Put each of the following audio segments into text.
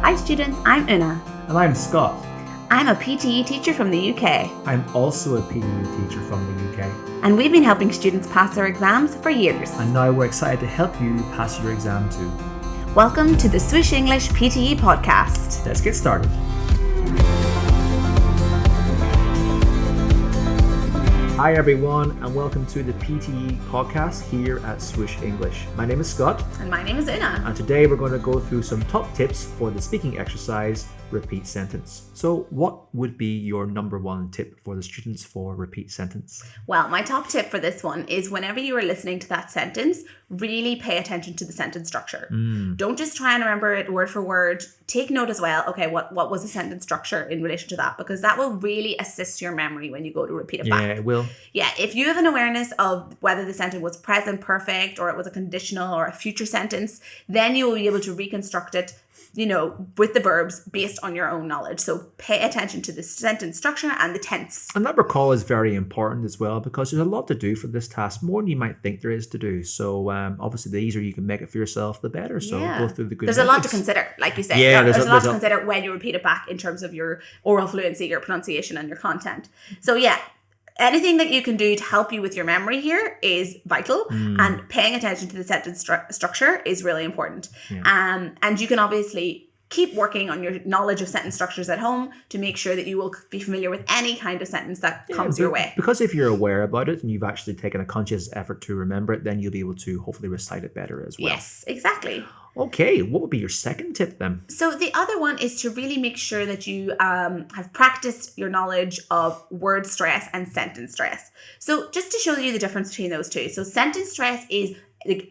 Hi students, I'm Una. And I'm Scott. I'm a PTE teacher from the UK. I'm also a PTE teacher from the UK. And we've been helping students pass their exams for years. And now we're excited to help you pass your exam too. Welcome to the Swoosh English PTE podcast. Let's get started. Hi everyone, and welcome to the PTE podcast here at Swoosh English. My name is Scott. And my name is Una. And today we're going to go through some top tips for the speaking exercise, repeat sentence. So what would be your number one tip for the students for repeat sentence? Well, my top tip for this one is whenever you are listening to that sentence, really pay attention to the sentence structure. Don't just try and remember it word for word. Take note as well, okay, what was the sentence structure in relation to that? Because that will really assist your memory when you go to repeat it back. Yeah, it will. Yeah, if you have an awareness of whether the sentence was present perfect or it was a conditional or a future sentence, then you will be able to reconstruct it, with the verbs based on your own knowledge. So pay attention to the sentence structure and the tense. And that recall is very important as well because there's a lot to do for this task, more than you might think there is to do. So obviously the easier you can make it for yourself, the better. So go through the good There's methods. a lot to consider, like you said. Yeah, there's a lot to consider when you repeat it back in terms of your oral fluency, your pronunciation and your content. So anything that you can do to help you with your memory here is vital, and paying attention to the sentence structure is really important. Yeah. And you can obviously keep working on your knowledge of sentence structures at home to make sure that you will be familiar with any kind of sentence that comes your way. Because if you're aware about it and you've actually taken a conscious effort to remember it, then you'll be able to hopefully recite it better as well. Yes, exactly. Okay, what would be your second tip then? So the other one is to really make sure that you have practiced your knowledge of word stress and sentence stress. So just to show you the difference between those two. So sentence stress is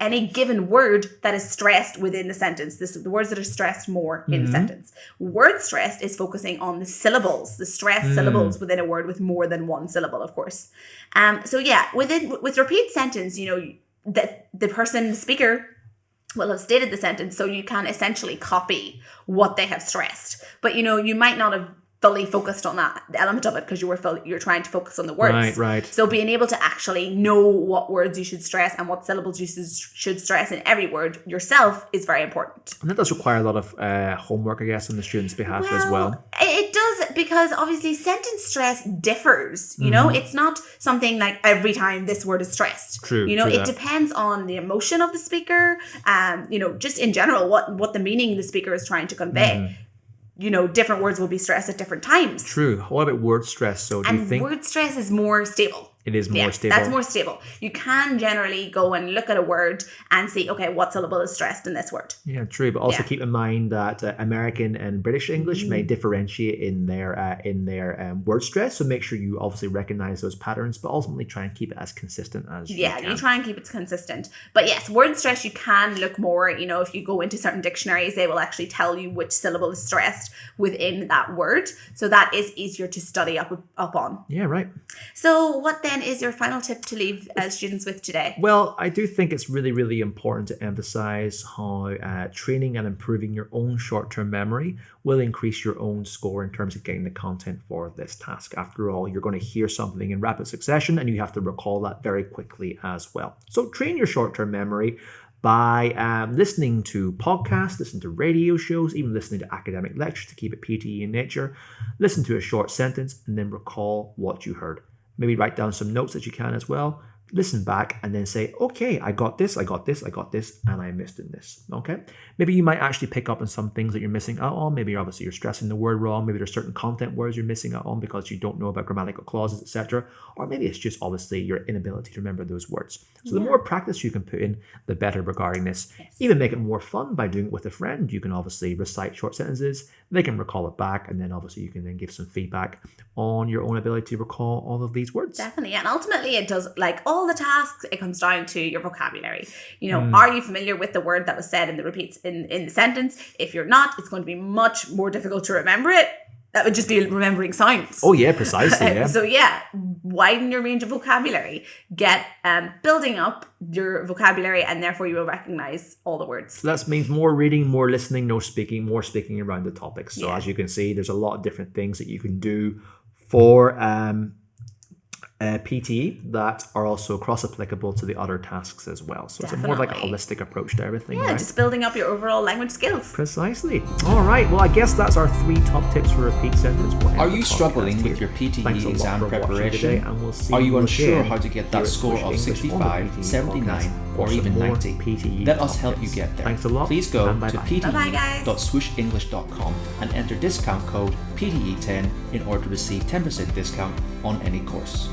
any given word that is stressed within the sentence. This is the words that are stressed more in the sentence. Word stressed is focusing on the syllables, the stressed syllables within a word with more than one syllable, of course. With repeat sentence, that the person, the speaker, will have stated the sentence, so you can essentially copy what they have stressed. But you might not have fully focused on that element of it because you're trying to focus on the words. Right. So being able to actually know what words you should stress and what syllables you should stress in every word yourself is very important. And that does require a lot of homework, I guess, on the students' behalf as well. It does, because obviously sentence stress differs. It's not something like every time this word is stressed. True. It depends on the emotion of the speaker. Just in general, what the meaning the speaker is trying to convey. Different words will be stressed at different times. True. What about word stress? So do you think word stress is more stable? It is more stable. That's more stable. You can generally go and look at a word and see, okay, what syllable is stressed in this word. Yeah, true. But also keep in mind that American and British English may differentiate in their word stress. So make sure you obviously recognize those patterns, but ultimately try and keep it as consistent as you can. You try and keep it consistent. But yes, word stress, you can look more, if you go into certain dictionaries, they will actually tell you which syllable is stressed within that word. So that is easier to study up on. Yeah, right. So what then is your final tip to leave students with today? Well, I do think it's really, really important to emphasize how training and improving your own short-term memory will increase your own score in terms of getting the content for this task. After all, you're going to hear something in rapid succession and you have to recall that very quickly as well. So train your short-term memory by listening to podcasts, listen to radio shows, even listening to academic lectures to keep it PTE in nature. Listen to a short sentence and then recall what you heard. Maybe write down some notes that you can as well. Listen back and then say, okay, I got this, and I missed in this. Okay. Maybe you might actually pick up on some things that you're missing out on. Maybe obviously you're stressing the word wrong. Maybe there's certain content words you're missing out on because you don't know about grammatical clauses, etc. Or maybe it's just obviously your inability to remember those words. So the more practice you can put in, the better regarding this. Yes. Even make it more fun by doing it with a friend. You can obviously recite short sentences. They can recall it back. And then obviously you can then give some feedback on your own ability to recall all of these words. Definitely. And ultimately it does, like all the tasks, it comes down to your vocabulary. Are you familiar with the word that was said in the repeats in the sentence? If you're not, it's going to be much more difficult to remember it. That would just be remembering sounds. Oh yeah, precisely. Yeah. So widen your range of vocabulary. Get building up your vocabulary, and therefore you will recognize all the words. So that means more reading, more listening, more speaking around the topics. So as you can see, there's a lot of different things that you can do for PTE that are also cross-applicable to the other tasks as well. So it's more like a Definitely. holistic approach to everything, Yeah, right? just building up your overall language skills. Precisely. All right. Well, I guess that's our 3 top tips for repeat sentence. We'll end Are the you podcast struggling here. with your Thanks a PTE lot exam for watching preparation? today, and we'll see Are you you unsure again how to get here that at score Swoosh of English on the 65, PTE 79, podcast or for some even more 90? PTE Let us top help you tips. get there. Thanks a lot. Please go and to bye-bye. Bye-bye, guys. PTE.swooshenglish.com and enter discount code PTE10 in order to receive 10% discount on any course.